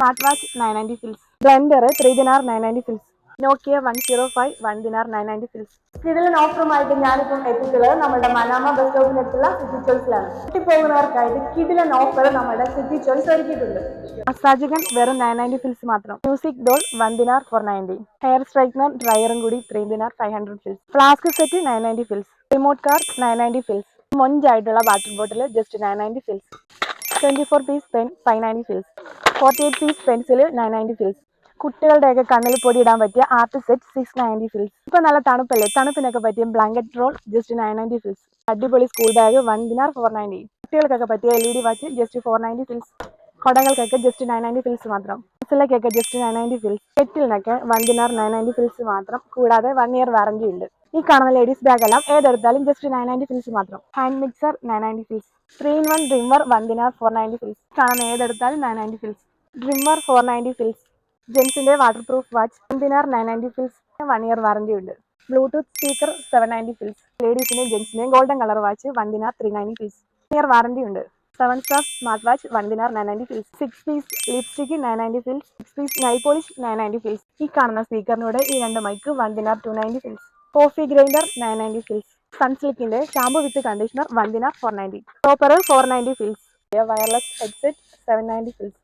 Smart watch 990 fils. Blender 3 ദിനാർ 990 fils. നോക്കിയ 105 1 dinar 990 fils. കിടിലൻ ഓഫറുമായിട്ട് ഞാനിപ്പം എത്തിയിട്ടുള്ളത് നമ്മുടെ മനാമ ബസ് സ്റ്റോപ്പിനടുത്തുള്ള സിറ്റി ചോയ്സിലാണ്. പോകുന്നവർക്കായിട്ട് കിടിലൻ ഓഫർ നമ്മുടെ സിറ്റി ചോയ്സ് ഒരുക്കിയിട്ടുണ്ട്. മസാജ് വെറും 990 ഫിൽസ് മാത്രം. Music doll 1 dinar 490. Hair straightener ഡ്രയറും കൂടി 3 dinar 500 fils. Flask set 990 fils. Remote car 990 fils. മൊഞ്ചായിട്ടുള്ള water bottle just 990 fils. 24 piece pen 590 fils. 48 piece pencil 990 fils. കുട്ടികളുടെയൊക്കെ കണ്ണിൽ പൊടിയിടാൻ പറ്റിയ ആർട്ട് സെറ്റ് 690 ഫിൽസ്. ഇപ്പൊ നല്ല തണുപ്പല്ലേ, തണുപ്പിനൊക്കെ പറ്റിയ ബ്ലാങ്കറ്റ് റോൾ ജസ്റ്റ് 990 ഫിൽസ്. അടിപൊളി സ്കൂൾ ബാഗ് 1 ദിനാർ 490. കുട്ടികൾക്കൊക്കെ പറ്റിയ LED വാച്ച് ജസ്റ്റ് 490 ഫിൽസ്. കൊടകൾക്കൊക്കെ ജസ്റ്റ് 990 ഫിൽസ് മാത്രം. പെൻസിലൊക്കെ ജസ്റ്റ് 990 ഫിൽസ്. കെറ്റിലിനൊക്കെ 1 ദിനാർ 990 ഫിൽസ് മാത്രം. കൂടാതെ 1 ഇയർ വാറന്റി ഉണ്ട്. ഈ കാണുന്ന ലേഡീസ് ബാഗ് എല്ലാം ഏതെടുത്താലും ജസ്റ്റ് 990 ഫിൽസ് മാത്രം. Hand mixer 990 fils. 3-in-1 trimmer 1 dinar 490 fils. കാണുന്ന ഏതെടുത്താലും 990 ഫിൽസ്. Trimmer 490 fils. ജെൻസിന്റെ waterproof watch 1 dinar 990 fils. 1 year warranty ഉണ്ട്. Bluetooth speaker 790 fils. ലേഡീസിന്റെയും ജെൻസിന്റെയും golden colour watch 1 dinar 390 fils. 1 year warranty ഉണ്ട്. 7 സ്റ്റാഫ് smart watch 1 dinar 990 fils. 6 piece lipstick 990 fils. 6 piece Nile polish 990 fils. ഈ കാണുന്ന സ്പീക്കറിനൂടെ ഈ 2 mic 1 dinar 290 fils. Coffee grinder 990 fils. സൺസിൽക്കിന്റെ shampoo with conditioner 1 dinar 490. Topper 490 fils. Wireless headset 790 fils.